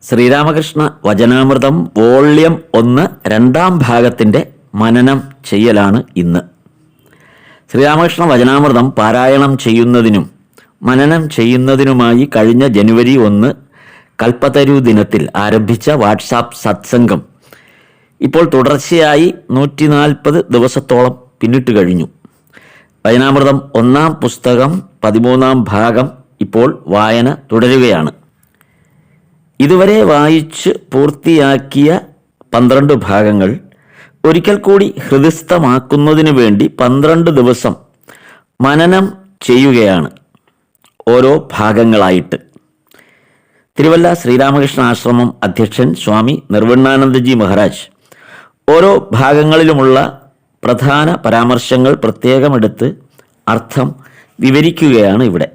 Sri Ramakrishna വചനാമൃതം volume 1 രണ്ടാം ഭാഗത്തിൻ്റെ മനനം ചെയ്യലാണ് ഇന്ന്. ശ്രീരാമകൃഷ്ണ വചനാമൃതം പാരായണം ചെയ്യുന്നതിനും മനനം ചെയ്യുന്നതിനുമായി കഴിഞ്ഞ ജനുവരി 1 കൽപ്പതരു ദിനത്തിൽ ആരംഭിച്ച വാട്സാപ്പ് സത്സംഗം ഇപ്പോൾ തുടർച്ചയായി 140 ദിവസത്തോളം പിന്നിട്ട് കഴിഞ്ഞു. വചനാമൃതം 1-ാം പുസ്തകം 13-ാം ഭാഗം ഇപ്പോൾ വായന തുടരുകയാണ്. ഇതുവരെ വായിച്ച് പൂർത്തിയാക്കിയ 12 ഭാഗങ്ങൾ ഒരിക്കൽ കൂടി ഹൃദിസ്ഥമാക്കുന്നതിനു വേണ്ടി 12 ദിവസം മനനം ചെയ്യുകയാണ്, ഓരോ ഭാഗങ്ങളായിട്ട്. തിരുവല്ല ശ്രീരാമകൃഷ്ണ ആശ്രമം അധ്യക്ഷൻ സ്വാമി നിർവണ്ണാനന്ദജി മഹാരാജ് ഓരോ ഭാഗങ്ങളിലുമുള്ള പ്രധാന പരാമർശങ്ങൾ പ്രത്യേകമെടുത്ത് അർത്ഥം വിവരിക്കുകയാണ് ഇവിടെ.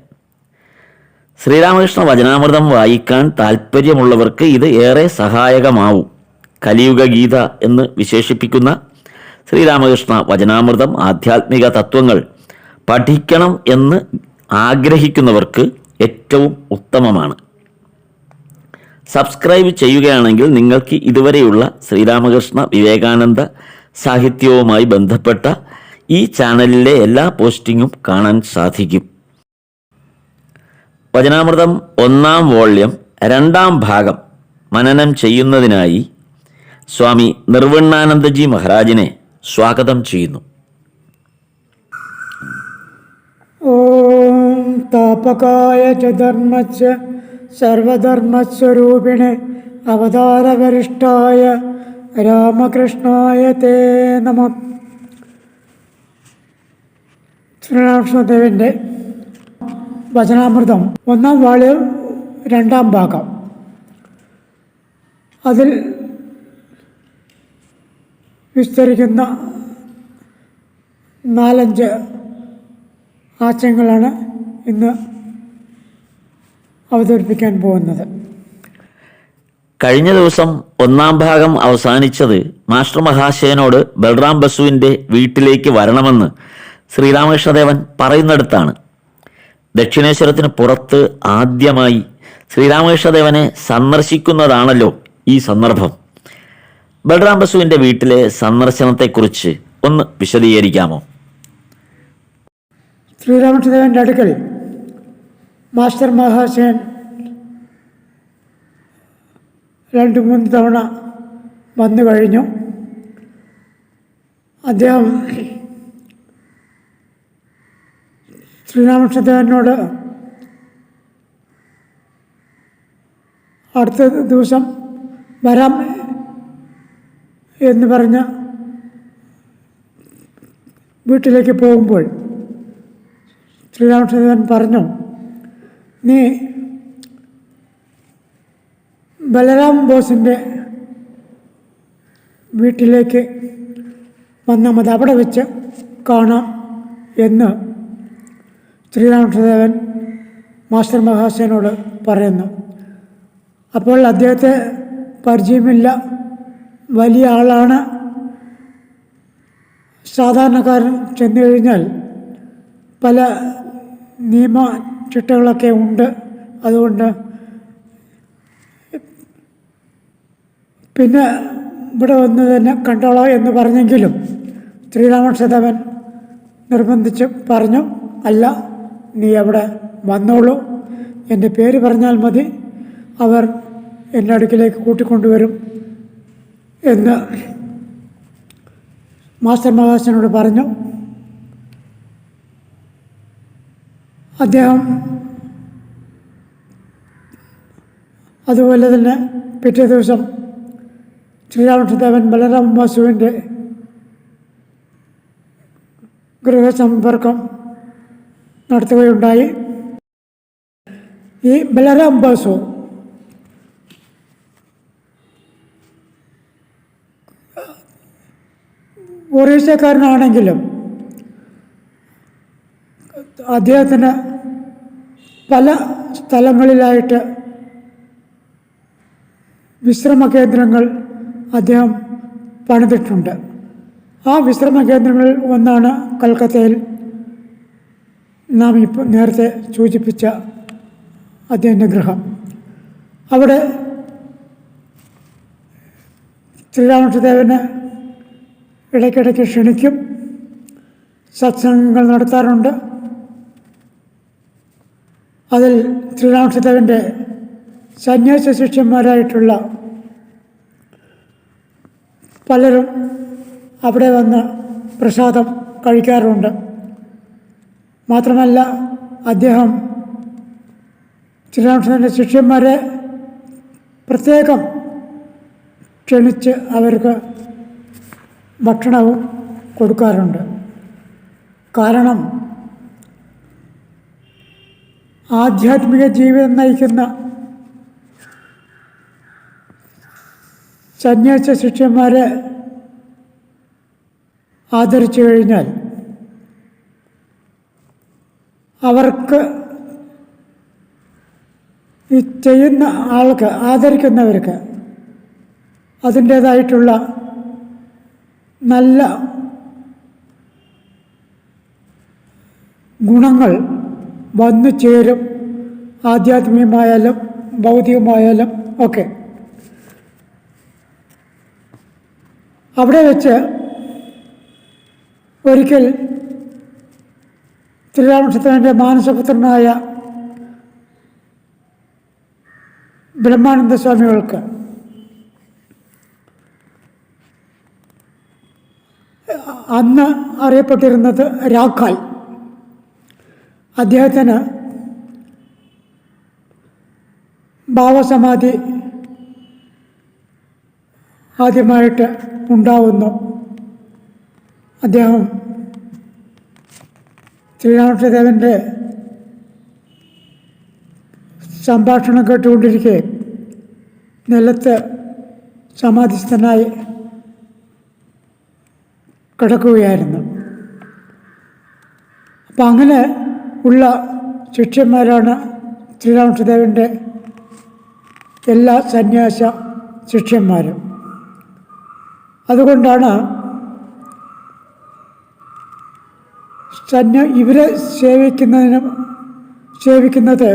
ശ്രീരാമകൃഷ്ണ വചനാമൃതം വായിക്കാൻ താല്പര്യമുള്ളവർക്ക് ഇത് ഏറെ സഹായകമാവും. കലിയുഗ ഗീത എന്ന് വിശേഷിപ്പിക്കുന്ന ശ്രീരാമകൃഷ്ണ വചനാമൃതം ആധ്യാത്മിക തത്വങ്ങൾ പഠിക്കണം എന്ന് ആഗ്രഹിക്കുന്നവർക്ക് ഏറ്റവും ഉത്തമമാണ്. സബ്സ്ക്രൈബ് ചെയ്യുകയാണെങ്കിൽ നിങ്ങൾക്ക് ഇതുവരെയുള്ള ശ്രീരാമകൃഷ്ണ വിവേകാനന്ദ സാഹിത്യവുമായി ബന്ധപ്പെട്ട ഈ ചാനലിലെ എല്ലാ പോസ്റ്റിങ്ങും കാണാൻ സാധിക്കും. വചനാമൃതം 1-ാം വോള്യം 2-ാം ഭാഗം മനനം ചെയ്യുന്നതിനായി സ്വാമി നിർവണ്ണാനന്ദജി മഹാരാജിനെ സ്വാഗതം ചെയ്യുന്നു. ഓം താപകായ ച ധർമ്മച്ച സർവധർമ്മസ്വരൂപിണെ അവതാരവരിഷ്ഠായ രാമകൃഷ്ണായ തേ നമഃ. ശ്രീരാമകൃഷ്ണദേവൻ്റെ വചനാമൃതം 1-ാം വാള്യം 2-ാം ഭാഗം. അതിൽ വിസ്തരിക്കുന്ന 4-5 ആശയങ്ങളാണ് ഇന്ന് അവതരിപ്പിക്കാൻ പോകുന്നത്. കഴിഞ്ഞ ദിവസം 1-ാം ഭാഗം അവസാനിച്ചത് മാസ്റ്റർ മഹാശയനോട് ബൽറാം ബസുവിൻ്റെ വീട്ടിലേക്ക് വരണമെന്ന് ശ്രീരാമകൃഷ്ണദേവൻ പറയുന്നിടത്താണ്. ദക്ഷിണേശ്വരത്തിന് പുറത്ത് ആദ്യമായി ശ്രീരാമകൃഷ്ണദേവനെ സന്ദർശിക്കുന്നതാണല്ലോ ഈ സന്ദർഭം. ബൽറാം ബസുവിൻ്റെ വീട്ടിലെ സന്ദർശനത്തെക്കുറിച്ച് ഒന്ന് വിശദീകരിക്കാമോ? ശ്രീരാമകൃഷ്ണദേവൻ്റെ അടുക്കൽ മാസ്റ്റർ മഹാശയൻ 2-3 തവണ വന്നു കഴിഞ്ഞു. അദ്ദേഹം ശ്രീരാമകൃഷ്ണദേവനോട് അടുത്ത ദിവസം വരാം എന്ന് പറഞ്ഞ് വീട്ടിലേക്ക് പോകുമ്പോൾ ശ്രീരാമകൃഷ്ണദേവൻ പറഞ്ഞു, നീ ബലറാം ബോസിൻ്റെ വീട്ടിലേക്ക് വന്നാൽ മതി, അവിടെ വെച്ച് കാണാം എന്ന് ശ്രീരാമകൃഷ്ണദേവൻ മാസ്റ്റർ മഹാശയനോട് പറയുന്നു. അപ്പോൾ അദ്ദേഹത്തെ പരിചയമില്ല, വലിയ ആളാണ്. സാധാരണക്കാരൻ ചെന്നു കഴിഞ്ഞാൽ പല നിയമ ചിട്ടകളൊക്കെ ഉണ്ട്. അതുകൊണ്ട് പിന്നെ ഇവിടെ വന്ന് തന്നെ കണ്ടോളാം എന്ന് പറഞ്ഞെങ്കിലും ശ്രീരാമകൃഷ്ണദേവൻ നിർബന്ധിച്ച് പറഞ്ഞു, അല്ല, നീ അവിടെ വന്നോളൂ, എൻ്റെ പേര് പറഞ്ഞാൽ മതി, അവർ എൻ്റെ അടുക്കിലേക്ക് കൂട്ടിക്കൊണ്ടുവരും എന്ന് മാസ്റ്റർ മഹാശയനോട് പറഞ്ഞു. അദ്ദേഹം അതുപോലെ തന്നെ പിറ്റേ ദിവസം ശ്രീരാമകൃഷ്ണദേവൻ ബലറാം ബസുവിൻ്റെ ഗൃഹസമ്പർക്കം നടത്തുകയുണ്ടായി. ഈ ബലറാം ബസു ഒറീസക്കാരനാണെങ്കിലും അദ്ദേഹത്തിന് പല സ്ഥലങ്ങളിലായിട്ട് വിശ്രമ കേന്ദ്രങ്ങൾ അദ്ദേഹം പണിതിട്ടുണ്ട്. ആ വിശ്രമ കേന്ദ്രങ്ങളിൽ ഒന്നാണ് കൽക്കത്തയിൽ നാം ഇപ്പോൾ നേരത്തെ സൂചിപ്പിച്ച അദ്ദേഹത്തിൻ്റെ ഗൃഹം. അവിടെ ശ്രീരാമകൃഷ്ണദേവനെ ഇടയ്ക്കിടയ്ക്ക് ക്ഷണിക്കും, സത്സംഗങ്ങൾ നടത്താറുണ്ട്. അതിൽ ശ്രീരാമകൃഷ്ണദേവൻ്റെ സന്യാസ ശിഷ്യന്മാരായിട്ടുള്ള പലരും അവിടെ വന്ന് പ്രസാദം കഴിക്കാറുണ്ട്. മാത്രമല്ല, അദ്ദേഹം ശ്രീരാമകൃഷ്ണൻ്റെ ശിഷ്യന്മാരെ പ്രത്യേകം ക്ഷണിച്ച് അവർക്ക് ഭക്ഷണവും കൊടുക്കാറുണ്ട്. കാരണം ആധ്യാത്മിക ജീവിതം നയിക്കുന്ന സന്യാസ ശിഷ്യന്മാരെ ആദരിച്ചു കഴിഞ്ഞാൽ അവർക്ക് ഈ ചെയ്യുന്ന ആൾക്ക്, ആദരിക്കുന്നവർക്ക് അതിൻ്റേതായിട്ടുള്ള നല്ല ഗുണങ്ങൾ വന്നു ചേരും, ആധ്യാത്മികമായാലും ഭൗതികമായാലും ഒക്കെ. അവിടെ വെച്ച് ഒരിക്കൽ ശ്രീരാമകൃഷ്ണൻ്റെ മാനസപുത്രനായ ബ്രഹ്മാനന്ദ സ്വാമികൾക്ക് അന്ന് അറിയപ്പെട്ടിരുന്നത് രാഖാൽ, അദ്ദേഹത്തിന് ഭാവസമാധി ആദ്യമായിട്ട് ഉണ്ടാവുന്നു. അദ്ദേഹം ശ്രീരാമകൃഷ്ണദേവൻ്റെ സംഭാഷണം കേട്ടുകൊണ്ടിരിക്കെ നിലത്ത് സമാധിസ്ഥനായി കിടക്കുകയായിരുന്നു. അപ്പം അങ്ങനെ ഉള്ള ശിഷ്യന്മാരാണ് ശ്രീരാമകൃഷ്ണദേവൻ്റെ എല്ലാ സന്യാസ ശിഷ്യന്മാരും. അതുകൊണ്ടാണ് ഇവരെ സേവിക്കുന്നത്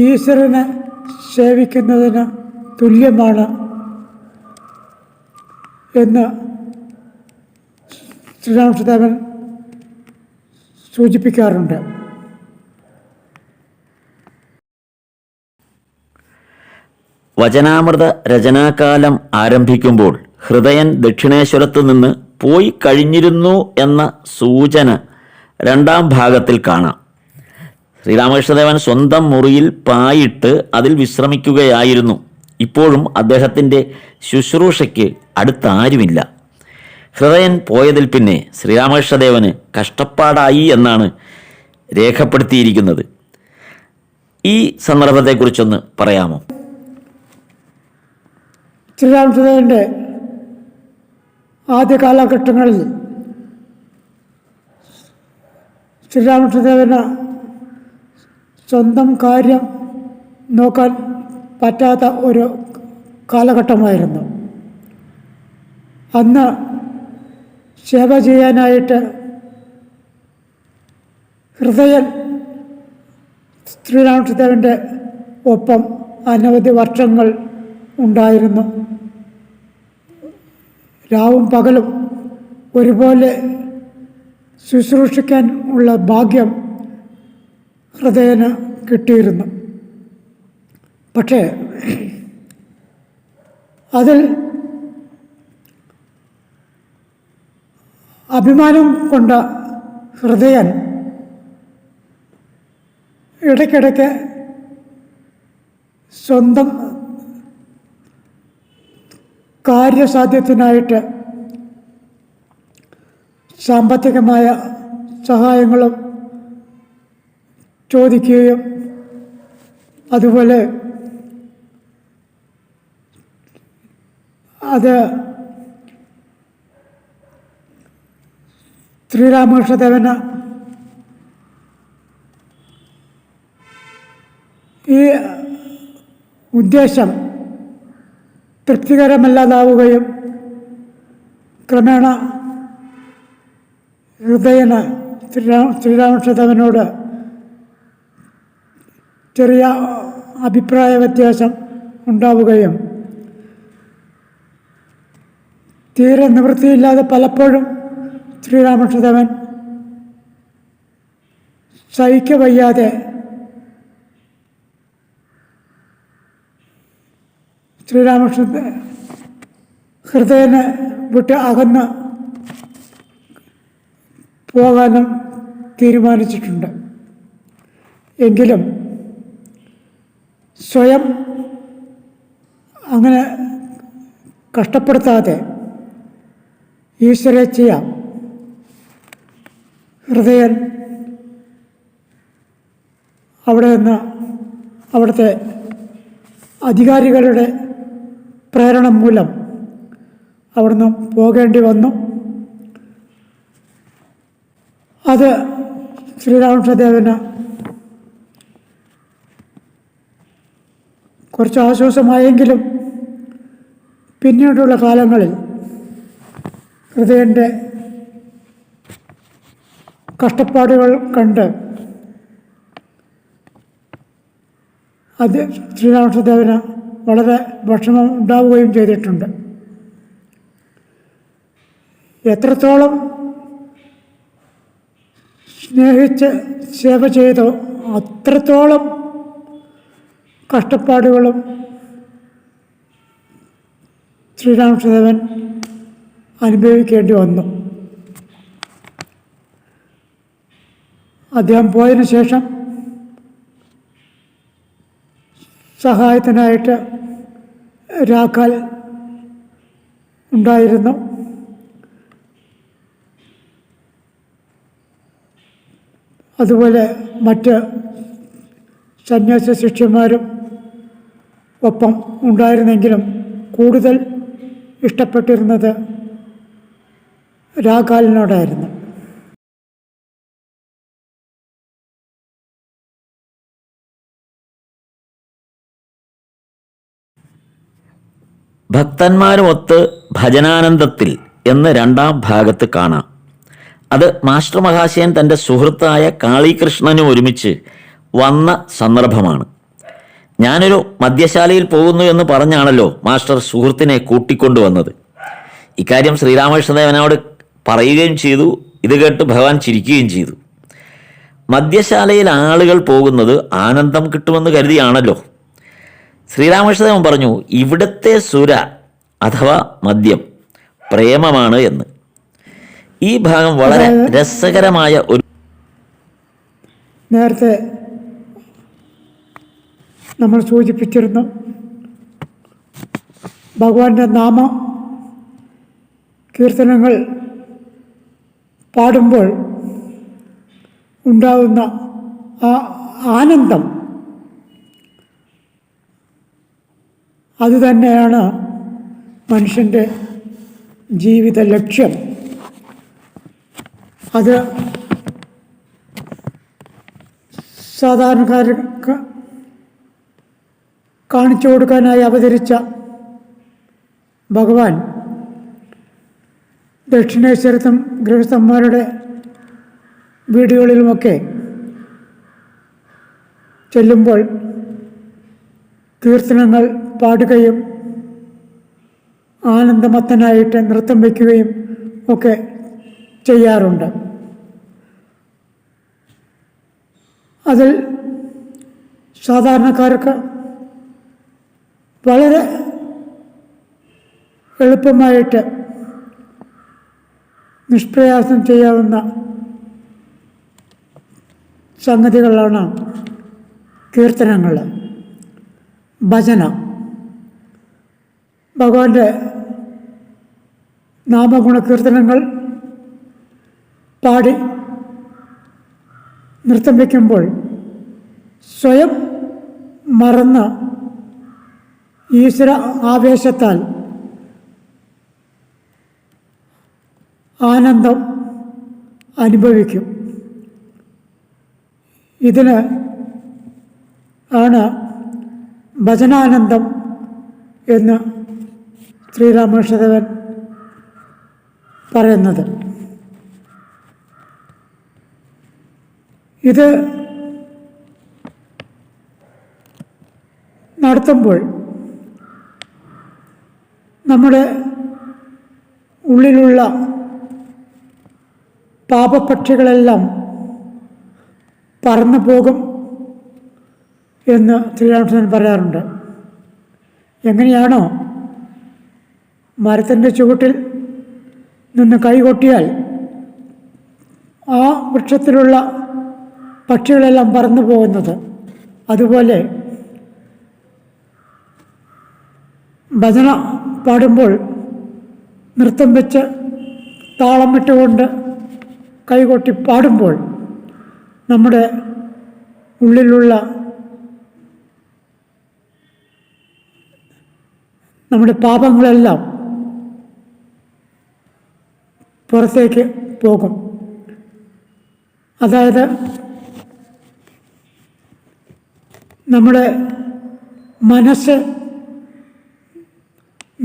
ഈശ്വരനെ സേവിക്കുന്നതിന് തുല്യമാണ് എന്ന് ശ്രീരാമകൃഷ്ണദേവൻ സൂചിപ്പിക്കാറുണ്ട്. വചനാമൃത രചനാകാലം ആരംഭിക്കുമ്പോൾ ഹൃദയൻ ദക്ഷിണേശ്വരത്ത് നിന്ന് പോയി കഴിഞ്ഞിരുന്നു എന്ന സൂചന രണ്ടാം ഭാഗത്തിൽ കാണാം. ശ്രീരാമകൃഷ്ണദേവൻ സ്വന്തം മുറിയിൽ പായിട്ട് അതിൽ വിശ്രമിക്കുകയായിരുന്നു. ഇപ്പോഴും അദ്ദേഹത്തിൻ്റെ ശുശ്രൂഷയ്ക്ക് അടുത്താരുമില്ല. ഹൃദയൻ പോയതിൽ പിന്നെ ശ്രീരാമകൃഷ്ണദേവന് കഷ്ടപ്പാടായി എന്നാണ് രേഖപ്പെടുത്തിയിരിക്കുന്നത്. ഈ സന്ദർഭത്തെക്കുറിച്ചൊന്ന് പറയാമോ? ശ്രീരാമകൃഷ്ണദേവൻ്റെ ആദ്യ കാലഘട്ടങ്ങളിൽ ശ്രീരാമകൃഷ്ണദേവന് സ്വന്തം കാര്യം നോക്കാൻ പറ്റാത്ത ഒരു കാലഘട്ടമായിരുന്നു. അന്ന് സേവ ചെയ്യാനായിട്ട് ഹൃദയൻ ശ്രീരാമകൃഷ്ണദേവൻ്റെ ഒപ്പം അനവധി വർഷങ്ങൾ ഉണ്ടായിരുന്നു. രാവും പകലും ഒരുപോലെ ശുശ്രൂഷിക്കാൻ ഉള്ള ഭാഗ്യം ഹൃദയന് കിട്ടിയിരുന്നു. പക്ഷേ അതിൽ അഭിമാനം കൊണ്ട ഹൃദയൻ ഇടയ്ക്കിടയ്ക്ക് സ്വന്തം കാര്യസാധ്യത്തിനായിട്ട് സാമ്പത്തികമായ സഹായങ്ങളും ചോദിക്കുകയും അതുപോലെ അത് ശ്രീരാമകൃഷ്ണദേവന് ഈ ഉദ്ദേശം തൃപ്തികരമല്ലാതാവുകയും ക്രമേണ ഹൃദയന് ശ്രീരാമകൃഷ്ണദേവനോട് ചെറിയ അഭിപ്രായ വ്യത്യാസം ഉണ്ടാവുകയും തീരെ നിവൃത്തിയില്ലാതെ പലപ്പോഴും ശ്രീരാമകൃഷ്ണദേവൻ സഹിക്കവയ്യാതെ ശ്രീരാമകൃഷ്ണ ഹൃദയനെ വിട്ട് അകന്ന് പോകാനും തീരുമാനിച്ചിട്ടുണ്ട്. എങ്കിലും സ്വയം അങ്ങനെ കഷ്ടപ്പെടുത്താതെ ഈശ്വരേച്ഛയ ഹൃദയൻ അവിടെ നിന്ന് അവിടുത്തെ അധികാരികളുടെ പ്രേരണ മൂലം അവിടുന്ന് പോകേണ്ടി വന്നു. അത് ശ്രീരാമകൃഷ്ണദേവന് കുറച്ച് ആശ്വാസമായെങ്കിലും പിന്നീടുള്ള കാലങ്ങളിൽ ഹൃദയൻ്റെ കഷ്ടപ്പാടുകൾ കണ്ട് അത് ശ്രീരാമകൃഷ്ണദേവന് വളരെ വിഷമം ഉണ്ടാവുകയും ചെയ്തിട്ടുണ്ട്. എത്രത്തോളം സ്നേഹിച്ച് സേവ ചെയ്തോ അത്രത്തോളം കഷ്ടപ്പാടുകളും ശ്രീരാമകൃഷ്ണദേവൻ അനുഭവിക്കേണ്ടി വന്നു. അദ്ദേഹം പോയതിനു ശേഷം സഹായത്തിനായിട്ട് രാഖാൽ ഉണ്ടായിരുന്നു. അതുപോലെ മറ്റ് സന്യാസ ശിഷ്യന്മാരും ഒപ്പം ഉണ്ടായിരുന്നെങ്കിലും കൂടുതൽ ഇഷ്ടപ്പെട്ടിരുന്നത് രാഖാലിനോടായിരുന്നു. ഭക്തന്മാരുമൊത്ത് ഭജനാനന്ദത്തിൽ എന്ന് രണ്ടാം ഭാഗത്ത് കാണാം. അത് മാസ്റ്റർ മഹാശയൻ തൻ്റെ സുഹൃത്തായ കാളികൃഷ്ണനും ഒരുമിച്ച് വന്ന സന്ദർഭമാണ്. ഞാനൊരു മദ്യശാലയിൽ പോകുന്നു എന്ന് പറഞ്ഞാണല്ലോ മാസ്റ്റർ സുഹൃത്തിനെ കൂട്ടിക്കൊണ്ടുവന്നത്. ഇക്കാര്യം ശ്രീരാമകൃഷ്ണദേവനോട് പറയുകയും ചെയ്തു. ഇത് കേട്ട് ഭഗവാൻ ചിരിക്കുകയും ചെയ്തു. മദ്യശാലയിൽ ആളുകൾ പോകുന്നത് ആനന്ദം കിട്ടുമെന്ന് കരുതിയാണല്ലോ. ശ്രീരാമകൃഷ്ണദേവൻ പറഞ്ഞു, ഇവിടുത്തെ സുര അഥവാ മദ്യം പ്രേമമാണ് എന്ന്. ഈ ഭാഗം വളരെ രസകരമായ ഒരു നേരത്തെ നമ്മൾ സൂചിപ്പിച്ചിരുന്നു. ഭഗവാന്റെ നാമ കീർത്തനങ്ങൾ പാടുമ്പോൾ ഉണ്ടാകുന്ന ആ ആനന്ദം അതുതന്നെയാണ് മനുഷ്യൻ്റെ ജീവിത ലക്ഷ്യം. അത് സാധാരണക്കാർക്ക് കാണിച്ചു കൊടുക്കാനായി അവതരിച്ച ഭഗവാൻ ദക്ഷിണേശ്വരത്തും ഗൃഹസ്ഥന്മാരുടെ വീടുകളിലുമൊക്കെ ചെല്ലുമ്പോൾ കീർത്തനങ്ങൾ പാടുകയും ആനന്ദമത്തനായിട്ട് നൃത്തം വയ്ക്കുകയും ഒക്കെ ചെയ്യാറുണ്ട്. അതിൽ സാധാരണക്കാർക്ക് വളരെ എളുപ്പമായിട്ട് നിഷ്പ്രയാസം ചെയ്യാവുന്ന സംഗതികളാണ് കീർത്തനങ്ങൾ, ഭജന. ഭഗവാന്റെ നാമഗുണകീർത്തനങ്ങൾ പാടി നൃത്തം വയ്ക്കുമ്പോൾ സ്വയം മറന്ന് ഈശ്വര ആവേശത്താൽ ആനന്ദം അനുഭവിക്കും. ഇതിന് ആണ് ഭജനാനന്ദം എന്ന് ശ്രീരാമകൃഷ്ണദേവൻ പറയുന്നത്. ഇത് നടത്തുമ്പോൾ നമ്മുടെ ഉള്ളിലുള്ള പാപപക്ഷികളെല്ലാം പറന്നു പോകും എന്ന് ശ്രീരാമകൃഷ്ണൻ പറയാറുണ്ട്. എങ്ങനെയാണോ മരത്തിൻ്റെ ചുവട്ടിൽ നിന്ന് കൈകൊട്ടിയാൽ ആ വൃക്ഷത്തിലുള്ള പക്ഷികളെല്ലാം പറന്നു പോകുന്നത്, അതുപോലെ ഭജന പാടുമ്പോൾ നൃത്തം വെച്ച് താളം ഇട്ടുകൊണ്ട് കൈകൊട്ടി പാടുമ്പോൾ നമ്മുടെ ഉള്ളിലുള്ള നമ്മുടെ പാപങ്ങളെല്ലാം പുറത്തേക്ക് പോകും. അതായത് നമ്മുടെ മനസ്സ്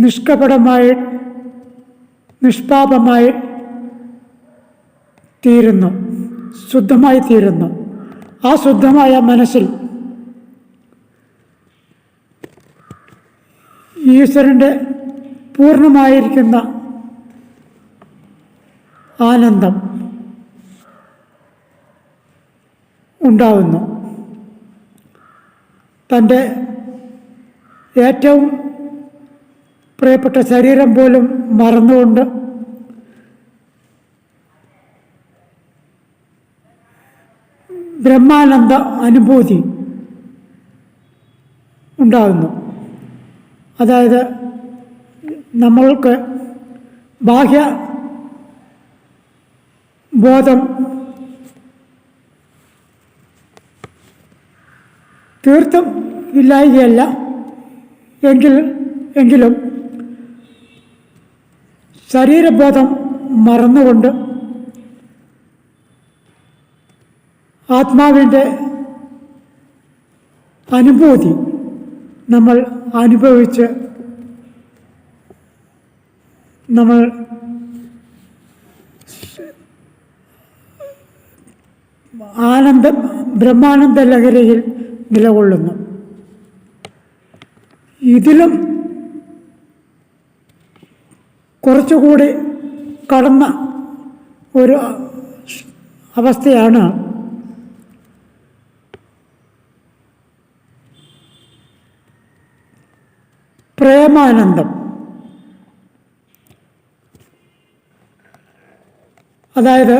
നിഷ്കപടമായി നിഷ്പാപമായി തീരുന്നു, ശുദ്ധമായി തീരുന്നു. ആ ശുദ്ധമായ മനസ്സിൽ ഈശ്വരൻ്റെ പൂർണ്ണമായിരിക്കുന്ന ആനന്ദം ഉണ്ടാവുന്നു. തൻ്റെ ഏറ്റവും പ്രിയപ്പെട്ട ശരീരം പോലും മറന്നുകൊണ്ട് ബ്രഹ്മാനന്ദ അനുഭൂതി ഉണ്ടാകുന്നു. അതായത് നമ്മൾക്ക് ബാഹ്യ ബോധം തീർത്തും ഇല്ലായ്കയല്ല, എങ്കിലും ശരീരബോധം മറന്നുകൊണ്ട് ആത്മാവിൻ്റെ അനുഭൂതി നമ്മൾ അനുഭവിച്ച് നമ്മൾ ബ്രഹ്മാനന്ദ ലഹരിയിൽ നിലകൊള്ളുന്നു. ഇതിലും കുറച്ചുകൂടി കടന്ന ഒരു അവസ്ഥയാണ് പ്രേമാനന്ദം. അതായത്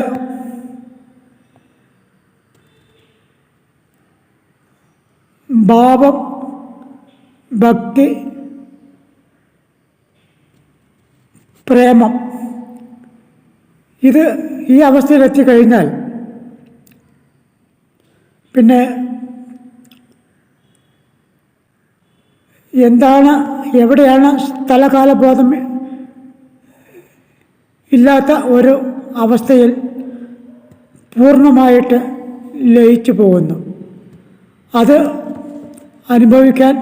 ഭാവം, ഭക്തി, പ്രേമം, ഇത് ഈ അവസ്ഥയിലെത്തിക്കഴിഞ്ഞാൽ പിന്നെ എന്താണ്, എവിടെയാണ് സ്ഥലകാലബോധം ഇല്ലാത്ത ഒരു അവസ്ഥയിൽ പൂർണ്ണമായിട്ട് ലയിച്ചു പോകുന്നു. അത് അനുഭവിക്കാൻ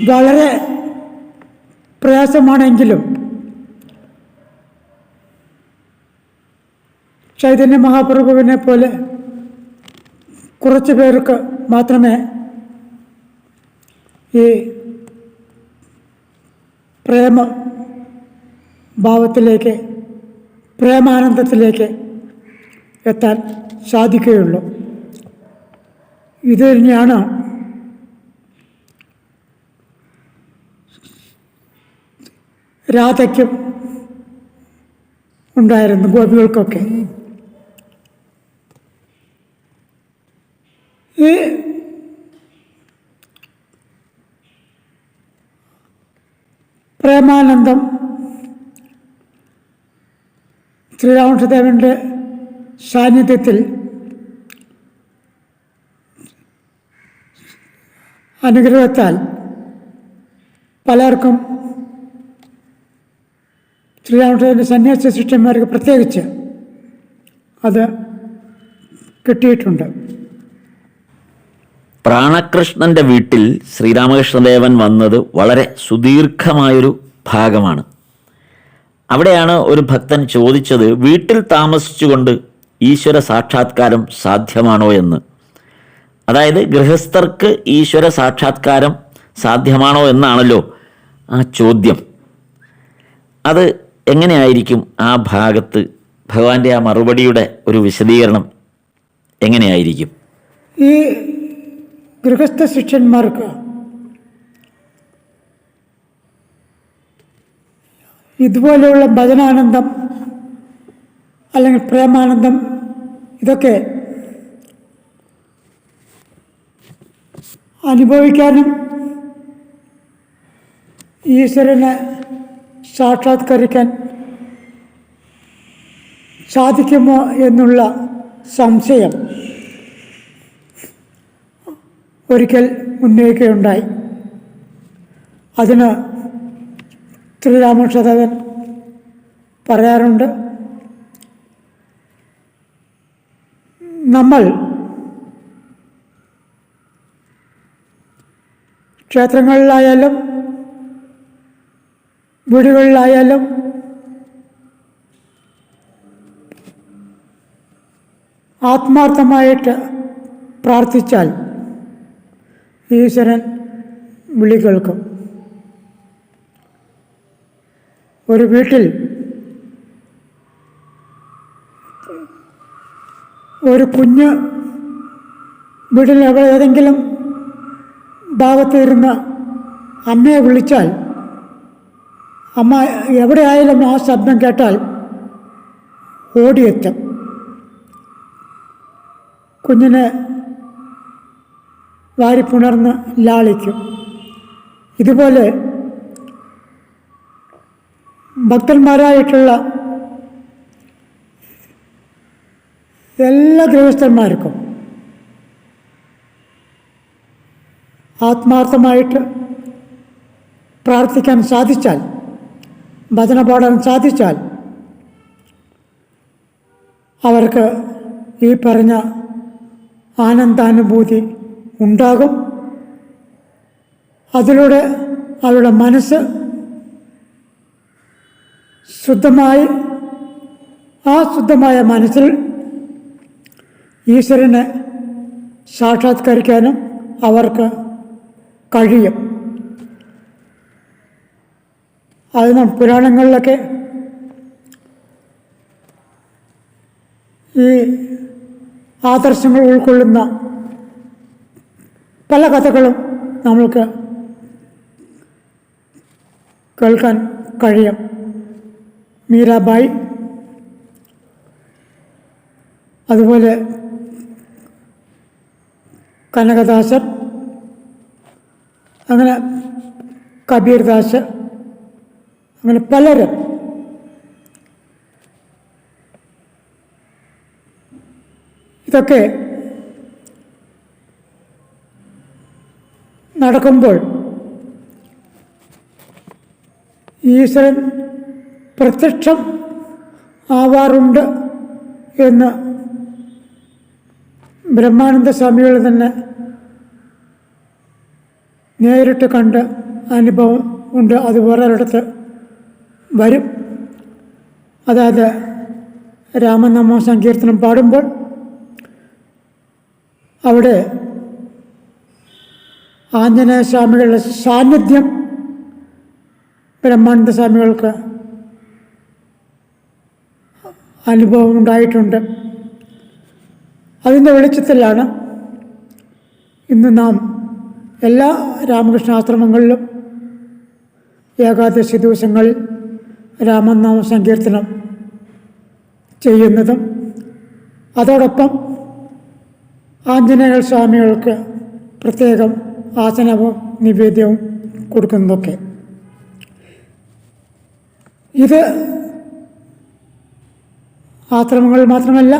വളരെ പ്രയാസമാണെങ്കിലും ചൈതന്യ മഹാപ്രഭുവിനെ പോലെ കുറച്ച് പേർക്ക് മാത്രമേ ഈ പ്രേമ ഭാവത്തിലേക്ക്, പ്രേമാനന്ദത്തിലേക്ക് എത്താൻ സാധിക്കുകയുള്ളൂ. ഇത് തന്നെയാണ് രാധയ്ക്കും ഉണ്ടായിരുന്നു, ഗോപികൾക്കൊക്കെ. ഈ പ്രേമാനന്ദം ശ്രീരാമകൃഷ്ണദേവൻ്റെ സാന്നിധ്യത്തിൽ അനുഗ്രഹത്താൽ പലർക്കും, ശ്രീരാമകൃഷ്ണദേവൻ്റെ സന്യാസ ശിഷ്യന്മാർക്ക് പ്രത്യേകിച്ച് അത് കിട്ടിയിട്ടുണ്ട്. പ്രാണകൃഷ്ണൻ്റെ വീട്ടിൽ ശ്രീരാമകൃഷ്ണദേവൻ വന്നത് വളരെ സുദീർഘമായൊരു ഭാഗമാണ്. അവിടെയാണ് ഒരു ഭക്തൻ ചോദിച്ചത്, വീട്ടിൽ താമസിച്ചുകൊണ്ട് ഈശ്വര സാക്ഷാത്കാരം സാധ്യമാണോ എന്ന്. അതായത് ഗൃഹസ്ഥർക്ക് ഈശ്വര സാക്ഷാത്കാരം സാധ്യമാണോ എന്നാണല്ലോ ആ ചോദ്യം. അത് എങ്ങനെയായിരിക്കും ആ ഭാഗത്ത് ഭഗവാന്റെ ആ മറുപടിയുടെ ഒരു വിശദീകരണം എങ്ങനെയായിരിക്കും? ഈ ഗൃഹസ്ഥ ശിഷ്യന്മാർക്ക് ഇതുപോലെയുള്ള ഭജനാനന്ദം അല്ലെങ്കിൽ പ്രേമാനന്ദം ഇതൊക്കെ അനുഭവിക്കാനും ഈശ്വരനെ സാക്ഷാത്കരിക്കാൻ സാധിക്കുമോ എന്നുള്ള സംശയം ഒരിക്കൽ ഉന്നയിക്കുകയുണ്ടായി. അതിന് ശ്രീരാമകൃഷ്ണദേവൻ പറയാറുണ്ട്, നമ്മൾ ക്ഷേത്രങ്ങളിലായാലും വീടുകളിലായാലും ആത്മാർത്ഥമായിട്ട് പ്രാർത്ഥിച്ചാൽ ഈശ്വരൻ വിളി കേൾക്കും. ഒരു വീട്ടിൽ ഒരു കുഞ്ഞ് വീട്ടിൽ ഏതെങ്കിലും ഭാഗത്തിരുന്ന് അമ്മയെ വിളിച്ചാൽ അമ്മ എവിടെയായാലും ആ ശബ്ദം കേട്ടാൽ ഓടിയെത്തും, കുഞ്ഞിനെ വാരിപ്പുണർന്ന് ലാളിക്കും. ഇതുപോലെ ഭക്തന്മാരായിട്ടുള്ള എല്ലാ ഗൃഹസ്ഥന്മാർക്കും ആത്മാർത്ഥമായിട്ട് പ്രാർത്ഥിക്കാൻ സാധിച്ചാൽ, ഭജന പാടാൻ സാധിച്ചാൽ അവർക്ക് ഈ പറഞ്ഞ ആനന്ദാനുഭൂതി ഉണ്ടാകും. അതിലൂടെ അവരുടെ മനസ്സ് ശുദ്ധമായി, ആ ശുദ്ധമായ മനസ്സിൽ ഈശ്വരനെ സാക്ഷാത്കരിക്കാനും അവർക്ക് കഴിയും. അത് പുരാണങ്ങളിലൊക്കെ ഈ ആദർശങ്ങൾ ഉൾക്കൊള്ളുന്ന പല കഥകളും നമ്മൾക്ക് കേൾക്കാൻ കഴിയും. മീരാബായി, അതുപോലെ കനകദാസൻ, അങ്ങനെ കബീർദാസ്, അങ്ങനെ പലരും ഇതൊക്കെ നടക്കുമ്പോൾ ഈശ്വരൻ പ്രത്യക്ഷം ആവാറുണ്ട് എന്ന് ബ്രഹ്മാനന്ദ സ്വാമികൾ തന്നെ നേരിട്ട് കണ്ട് അനുഭവം ഉണ്ട്. അത് വേറൊരിടത്ത് വരും. അതായത് രാമനാമ സങ്കീർത്തനം പാടുമ്പോൾ അവിടെ ആഞ്ജനേയ സ്വാമികളുടെ സാന്നിധ്യം ബ്രഹ്മാനന്ദ സ്വാമികൾക്ക് അനുഭവം ഉണ്ടായിട്ടുണ്ട്. അതിൻ്റെ വെളിച്ചത്തിലാണ് ഇന്ന് നാം എല്ലാ രാമകൃഷ്ണാശ്രമങ്ങളിലും ഏകാദശി ദിവസങ്ങളിൽ രാമനാമ സങ്കീർത്തനം ചെയ്യുന്നതും അതോടൊപ്പം ആഞ്ജനേയ സ്വാമികൾക്ക് പ്രത്യേകം ആസനവും നിവേദ്യവും കൊടുക്കുന്നതൊക്കെ. ഇത് ആശ്രമങ്ങളിൽ മാത്രമല്ല,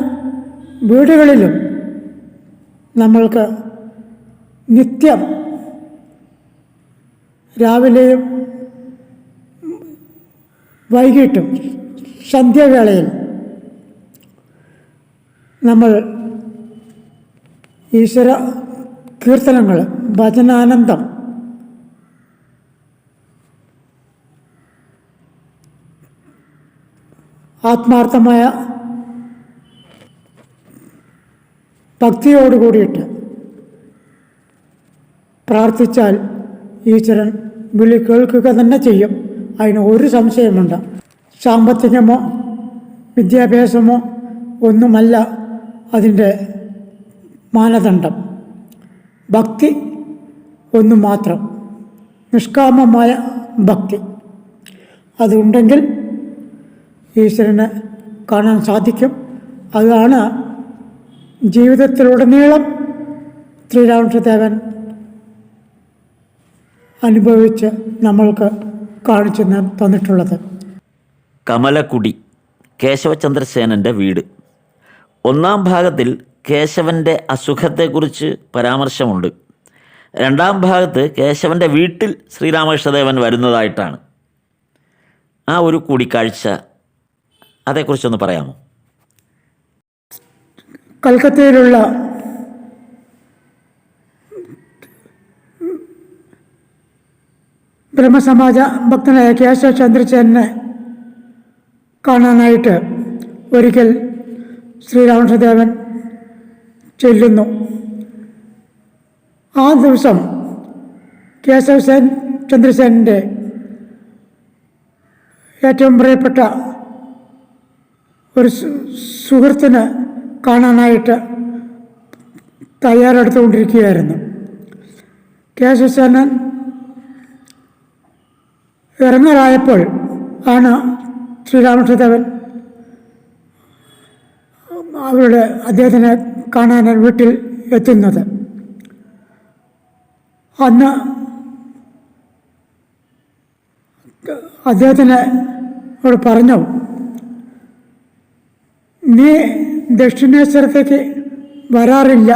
വീടുകളിലും നമ്മൾക്ക് നിത്യം രാവിലെയും വൈകിട്ടും സന്ധ്യാവേളയിൽ നമ്മൾ ഈശ്വര കീർത്തനങ്ങൾ, ഭജനാനന്ദം ആത്മാർത്ഥമായ ഭക്തിയോടുകൂടിയിട്ട് പ്രാർത്ഥിച്ചാൽ ഈശ്വരൻ വിളി കേൾക്കുക തന്നെ ചെയ്യും. അതിന് ഒരു സംശയമുണ്ട്. സാമ്പത്തികമോ വിദ്യാഭ്യാസമോ ഒന്നുമല്ല അതിൻ്റെ മാനദണ്ഡം. ഭക്തി ഒന്നു മാത്രം, നിഷ്കാമമായ ഭക്തി. അതുണ്ടെങ്കിൽ ഈശ്വരനെ കാണാൻ സാധിക്കും. അതാണ് ജീവിതത്തിലുടനീളം ശ്രീരാമകൃഷ്ണദേവൻ അനുഭവിച്ച് നമ്മൾക്ക് കാണിച്ചു തന്നിട്ടുള്ളത്. കമലക്കുടി, കേശവചന്ദ്രസേനൻ്റെ വീട്. ഒന്നാം ഭാഗത്തിൽ കേശവൻ്റെ അസുഖത്തെക്കുറിച്ച് പരാമർശമുണ്ട്. രണ്ടാം ഭാഗത്ത് കേശവൻ്റെ വീട്ടിൽ ശ്രീരാമകൃഷ്ണദേവൻ വരുന്നതായിട്ടാണ്. ആ ഒരു കൂടിക്കാഴ്ച അതേക്കുറിച്ചൊന്ന് പറയാമോ? കൽക്കത്തയിലുള്ള ബ്രഹ്മസമാജ ഭക്തനായ കേശവ ചന്ദ്രസേനെ കാണാനായിട്ട് ഒരിക്കൽ ശ്രീരാമകൃഷ്ണദേവൻ ചെല്ലുന്നു. ആ ദിവസം ചന്ദ്രസേനൻ്റെ ഏറ്റവും പ്രിയപ്പെട്ട ഒരു സുഹൃത്തിനെ കാണാനായിട്ട് തയ്യാറെടുത്തുകൊണ്ടിരിക്കുകയായിരുന്നു. കേശവസേനൻ ഇറങ്ങാറായപ്പോൾ ആണ് ശ്രീരാമകൃഷ്ണദേവൻ അദ്ദേഹത്തിനെ കാണാൻ വീട്ടിൽ എത്തുന്നത്. അന്ന് അദ്ദേഹത്തിനോട് പറഞ്ഞു, നീ ദക്ഷിണേശ്വരത്തേക്ക് വരാറില്ല,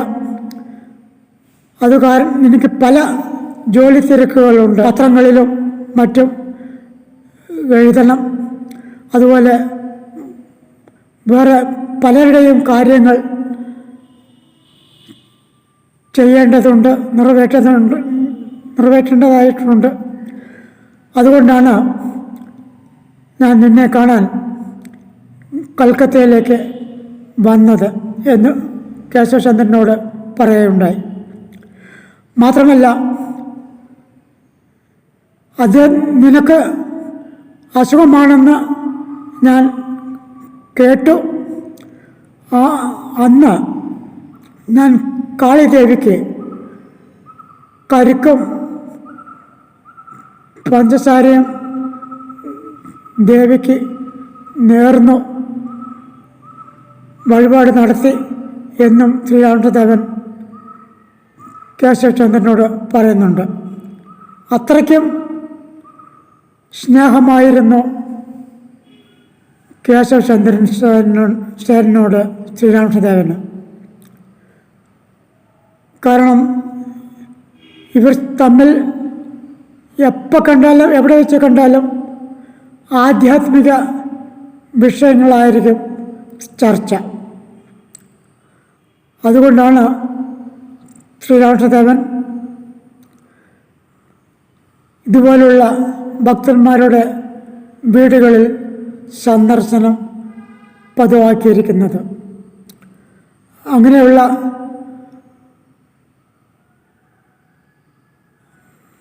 അത് കാരണം നിനക്ക് പല ജോലി തിരക്കുകളുണ്ട്, പത്രങ്ങളിലും മറ്റും എഴുതണം, അതുപോലെ വേറെ പലരുടെയും കാര്യങ്ങൾ ചെയ്യേണ്ടതുണ്ട്, നിറവേറ്റേണ്ടതായിട്ടുണ്ട്. അതുകൊണ്ടാണ് ഞാൻ നിന്നെ കാണാൻ കൽക്കത്തയിലേക്ക് വന്നത് എന്ന് കേശവചന്ദ്രനോട് പറയുകയുണ്ടായി. മാത്രമല്ല, അത് നിനക്ക് അസുഖമാണെന്ന് ഞാൻ കേട്ടു. അന്ന് ഞാൻ കാളിദേവിക്ക് കരിക്കും പഞ്ചസാരയും ദേവിക്ക് നേർന്നു വഴിപാട് നടത്തി എന്നും ശ്രീരാമകൃഷ്ണദേവൻ കേശവചന്ദ്രനോട് പറയുന്നുണ്ട്. അത്രയ്ക്കും സ്നേഹമായിരുന്നു കേശവചന്ദ്രനോട് ശ്രീരാമകൃഷ്ണദേവന്. കാരണം ഇവർ തമ്മിൽ എപ്പോൾ കണ്ടാലും എവിടെ വെച്ച് കണ്ടാലും ആധ്യാത്മിക വിഷയങ്ങളായിരിക്കും ചർച്ച. അതുകൊണ്ടാണ് ശ്രീരാമകൃഷ്ണദേവൻ ഇതുപോലുള്ള ഭക്തന്മാരുടെ വീടുകളിൽ സന്ദർശനം പതിവാക്കിയിരിക്കുന്നത്. അങ്ങനെയുള്ള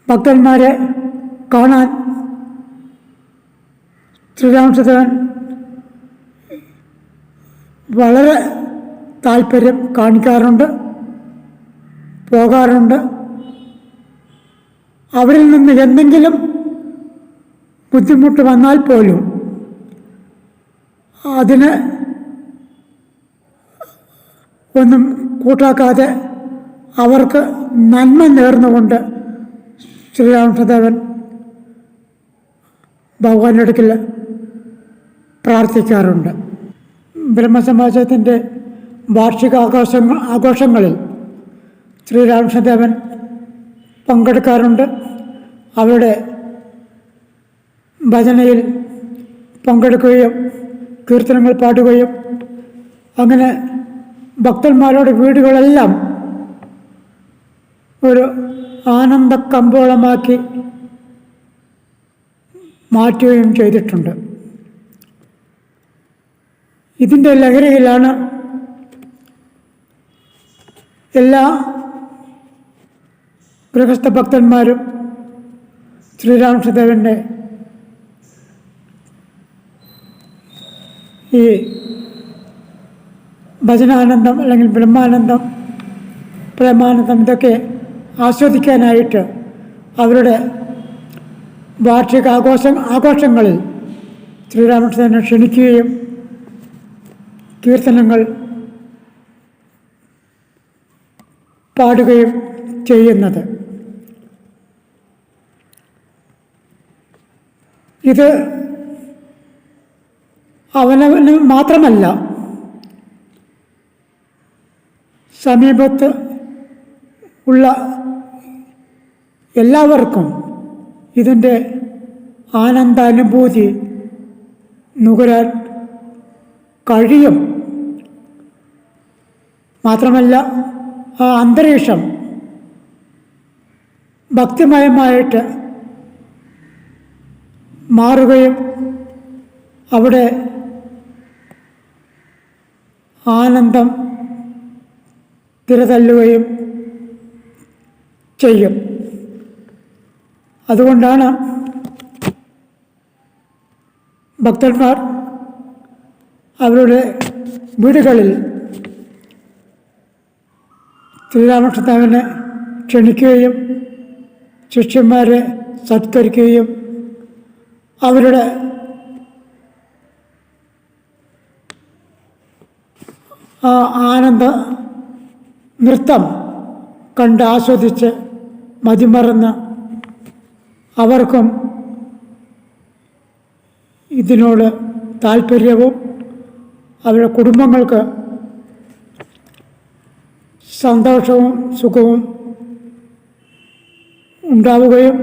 ഭക്തന്മാരെ കാണാൻ ശ്രീരാമകൃഷ്ണദേവൻ വളരെ താല്പര്യം കാണിക്കാറുണ്ട്, പോകാറുണ്ട്. അവരിൽ നിന്ന് എന്തെങ്കിലും ബുദ്ധിമുട്ട് വന്നാൽ പോലും അതിന് ഒന്നും കൂട്ടാക്കാതെ അവർക്ക് നന്മ നേർന്നുകൊണ്ട് ശ്രീരാമകൃഷ്ണദേവൻ ഭഗവാന്റെ അടുക്കൽ പ്രാർത്ഥിക്കാറുണ്ട്. ബ്രഹ്മസമാജത്തിൻ്റെ വാർഷിക ആഘോഷങ്ങളിൽ ശ്രീരാമകൃഷ്ണദേവൻ പങ്കെടുക്കാറുണ്ട്. അവരുടെ ഭജനയിൽ പങ്കെടുക്കുകയും കീർത്തനങ്ങൾ പാടുകയും അങ്ങനെ ഭക്തന്മാരുടെ വീടുകളെല്ലാം ഒരു ആനന്ദ കമ്പോളമാക്കി മാറ്റുകയും ചെയ്തിട്ടുണ്ട്. ഇതിൻ്റെ ലഹരിയിലാണ് എല്ലാ ഗൃഹസ്ഥ ഭക്തന്മാരും ശ്രീരാമകൃഷ്ണദേവൻ്റെ ഈ ഭജനാനന്ദം അല്ലെങ്കിൽ ബ്രഹ്മാനന്ദം, പ്രേമാനന്ദം ഇതൊക്കെ ആസ്വദിക്കാനായിട്ട് അവരുടെ വാർഷിക ആഘോഷങ്ങളിൽ ശ്രീരാമകൃഷ്ണനെ ക്ഷണിക്കുകയും കീർത്തനങ്ങൾ പാടുകയും ചെയ്യുന്നത്. ഇത് അവനവന് മാത്രമല്ല, സമീപത്ത് ഉള്ള എല്ലാവർക്കും ഇതിൻ്റെ ആനന്ദാനുഭൂതി നുകരാൻ കഴിയും. മാത്രമല്ല, ആ അന്തരീക്ഷം ഭക്തിമയമായിട്ട് മാറുകയും അവിടെ ആനന്ദം തിരതല്ലുകയും ചെയ്യും. അതുകൊണ്ടാണ് ഭക്തന്മാർ അവരുടെ വീടുകളിൽ ശ്രീരാമകൃഷ്ണദേവനെ ക്ഷണിക്കുകയും ശിഷ്യന്മാരെ സത്കരിക്കുകയും അവരുടെ ആ ആനന്ദ നൃത്തം കണ്ട് ആസ്വദിച്ച് മതിമറന്ന് അവർക്കും ഇതിനോട് താല്പര്യവും അവരുടെ കുടുംബങ്ങൾക്ക് സന്തോഷവും സുഖവും ഉണ്ടാവുകയും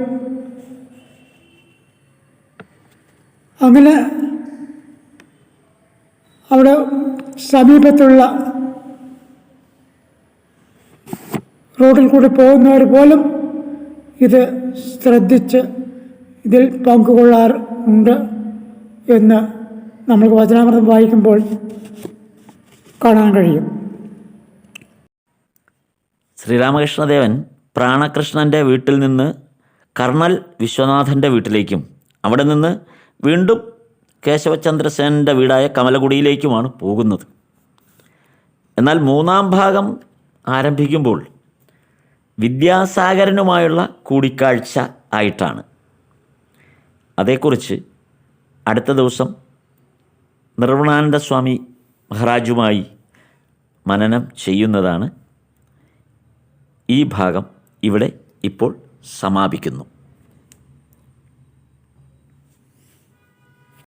അങ്ങനെ അവിടെ സമീപത്തുള്ള റോഡിൽ കൂടി പോകുന്നവർ പോലും ഇത് ശ്രദ്ധിച്ച് ഇതിൽ പങ്കുകൊള്ളാറുണ്ട് എന്ന് നമുക്ക് വചനാമൃതം വായിക്കുമ്പോൾ കാണാൻ കഴിയും. ശ്രീരാമകൃഷ്ണദേവൻ പ്രാണകൃഷ്ണൻ്റെ വീട്ടിൽ നിന്ന് കർണൽ വിശ്വനാഥൻ്റെ വീട്ടിലേക്കും അവിടെ നിന്ന് വീണ്ടും കേശവചന്ദ്രസേനൻ്റെ വീടായ കമലകുടിയിലേക്കുമാണ് പോകുന്നത്. എന്നാൽ മൂന്നാം ഭാഗം ആരംഭിക്കുമ്പോൾ വിദ്യാസാഗരനുമായുള്ള കൂടിക്കാഴ്ച ആയിട്ടാണ്. അതേക്കുറിച്ച് അടുത്ത ദിവസം നിർവണാനന്ദ സ്വാമി മഹാരാജുമായി മനനം ചെയ്യുന്നതാണ്. ഈ ഭാഗം ഇവിടെ ഇപ്പോൾ സമാപിക്കുന്നു.